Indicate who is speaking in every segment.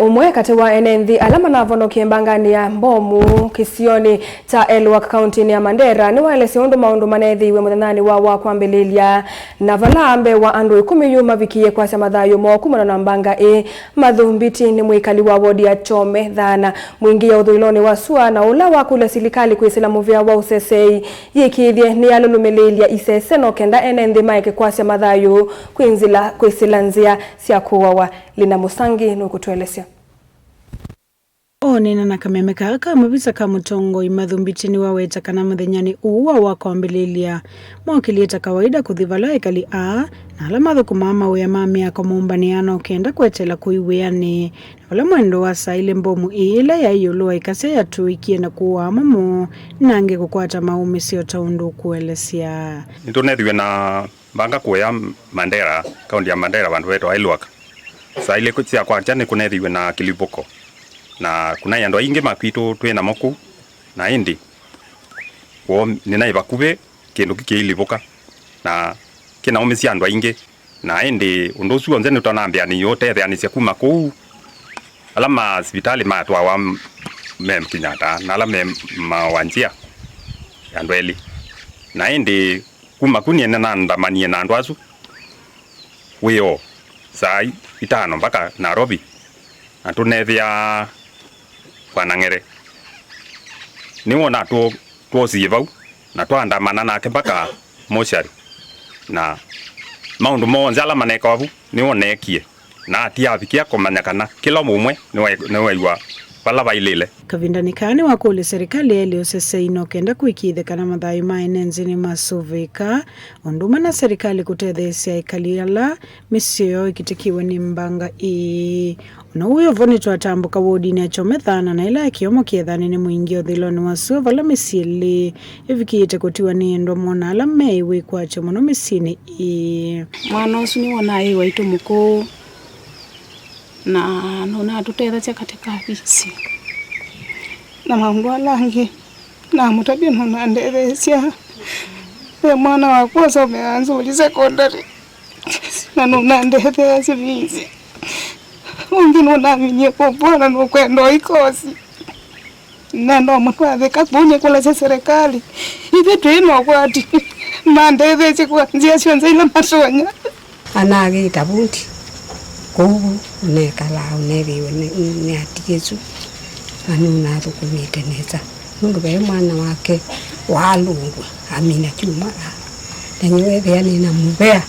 Speaker 1: Umwe kati wa enenthi alama na vono kiembangani ya mbomu kisioni ta Elwak County ni ya Mandera ni waelesi undu maundu manethi we muthanani wa kwambililia na valambe wa andu 10 yuma vikie kwa samadhayo mokumana na mbanga mathumbiti ni mwikali wa wodi ya Chome dhana mwingi ya udhuiloni wa sua na ula wa kule silikali kuisilamu vya wa usesei yikithie ni alulumililia isese no kenda enenthi maike kwa samadhayo kuisilanzia siakuwa wa Lina Musangi nukutuelesea.
Speaker 2: Onena na kameme kaka mabisa kamutongo imathumbiti ni waweta kana muthenyani uwa wa kwambililia mwakilieta kawaida kuthivala ikali na alama thukumama uya mami ako mumbaniano kenda kwetela kuiweani wala mwendo wa saile mbomu ile ya iyulua ikase ya tuikie na kuwa mamu nange kukwata maume sio taundu kuelesia.
Speaker 3: Nitunethiwe na mbanga kuya Mandera, kaunti ya Mandera vandu wetu wa Elwak. Saile kutsia kwa jane kunethiwe na kiliboko. Na kuna yandu aingi makwitu twina moku na indi wo nina ibakube kindu kikiliboka na kina umisi andu aingi na indi undu ucio nzene utanambia ni yote yani cia kuma ku alama hospitali matwa wa mem Kenyatta na alama mawanjia yandu eli na indi kuma kuni na ndamanie na andu acu wio sai itano mpaka Nairobi atunethia Wanangere ni wona tuosivau na twandamana nake mpaka moshari na maundu monza ala manekavu ni wonekie na atiavikia komanyakana kila mumwe ni waiwa pala bailile
Speaker 2: kavindanikani wa kule serikali eliosese inokenda kuikithekana mathayo mainenzini masuvika unduma na serikali kutethesia ikaliala misio ikitikiwe ni mbanga na uyo voni twatambuka wodi ni Chome thana na ila kiomo kiethani ni mwingi uthiloni wa sua vala misili ivikiite kutiwa ni ndo mona ala meiwi kwa chomo no misini
Speaker 4: mwana usu ni wona waitu muko na nona tutetha katika bisi na maundu alangi na mutabia nona ndethesia mwana wa kwanza umeanza uli secondary na nona ndethesia bisi ungi nona minye kwa bwana no kwendo ikosi na ndo mtwaze kabunye kula serikali hivi twino kwati mandethesia kuanzia sionza ila masonya
Speaker 5: anagi tabuti kuhu nekala uneriwe ne atigezu anuna rukumite neza mundu be mwana wake walungu amina chuma nanywe yani na mubea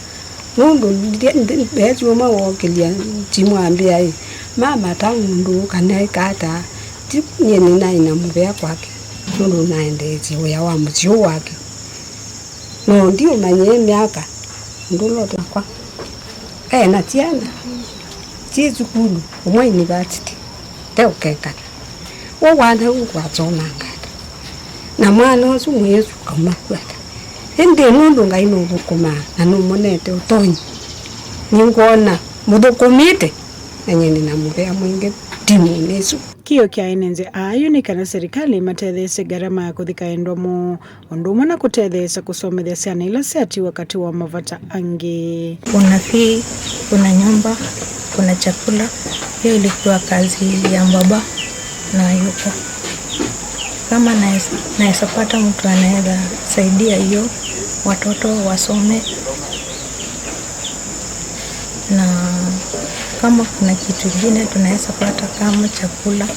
Speaker 5: mundu bezu mawokelia timwambia mama tangu kana kata nyene na ina mubea kwake mundu naendezi uya wa mzio wake no ndio manye miaka ndulo kwa na tiana Jesu kulu umwe university teukeka wana ungwazona ngata na mwana wasu mwesu kama kwata ende mundu ngaino bukuma na numonete utonyi ningona mudokomite nanyeni na mubea mwinge timu nesu
Speaker 2: kio kia enenze ayunikana serikali matethese garama ya kuthika endomo onduma na kutethesa kusomethia ciana ila ciati wakati wa mavata angi
Speaker 6: kuna fee kuna nyumba kuna chakula hiyo ilikuwa kazi ya baba na yuko kama naweza pata mtu anaweza saidia hiyo watoto wasome na kama kuna kitu kingine tunaweza pata kama chakula.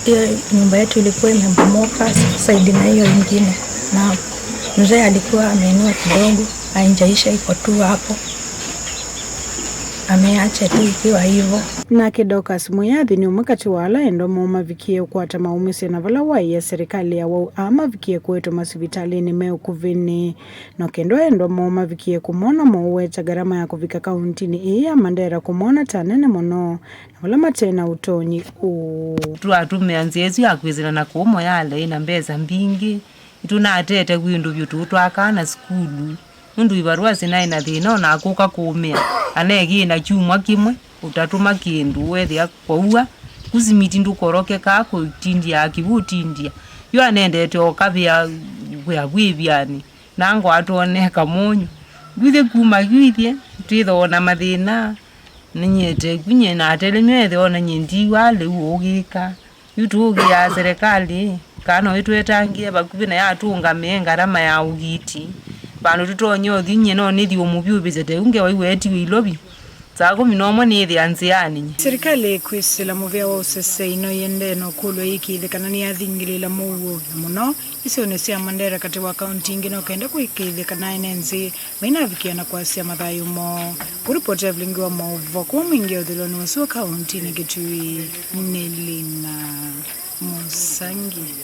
Speaker 6: Hiyo nyumba yetu ilikuwa imebomoka saidi na hiyo nyingine na mzee alikuwa ameinua kidogo hainjaisha iko tu hapo ameacha tu ikiwa hivyo
Speaker 2: na kidoka simuyathi ni umakati wala endo moma vikie kwata maumisi na vala wai ya serikali ya wau ama vikie kwetu masivitali ni meo kuvini no kendo endo moma vikie kumona mauweta garama ya kuvika kaunti ni ya Mandera kumona tanene mono na vala matena utonyi
Speaker 7: tumeanziezu ya kwizina na kuomo yale ina mbeza mbingi tunatete kwindu vitu twakana skulu mundu ibarua sina ina thina na akuka kuumia anegi na chumwa kimwe utatuma kindu wethia kwaua kuzimiti ndukoroke ka kutindia kibutindia yo anendete okabia ya bwibiani nango atoneka munyu gwithe kuma gwithie twithona mathina ninyete kunye na telemethe ona nyindi wale uogika yutu ya serikali kana wetwetangie bakubi na yatunga mengarama ya ugiti bantu tutonyo thinye no nithi umubyubizete unge waiweti wilobi Zago minomo ni the anziani.
Speaker 2: Serikali kwisila muvya wa usese ino yende no kulwe iki thekana ni athingilila muwo muno isionesia Mandera kati wa kaunti ingine kenda kuikithia kana enenzi maina vikiana kwa sia mathayo mo kuripoti Evelyn wa Mauvo kwa mwingi udhiloni wa kaunti ni Kitui Nelina Musangi.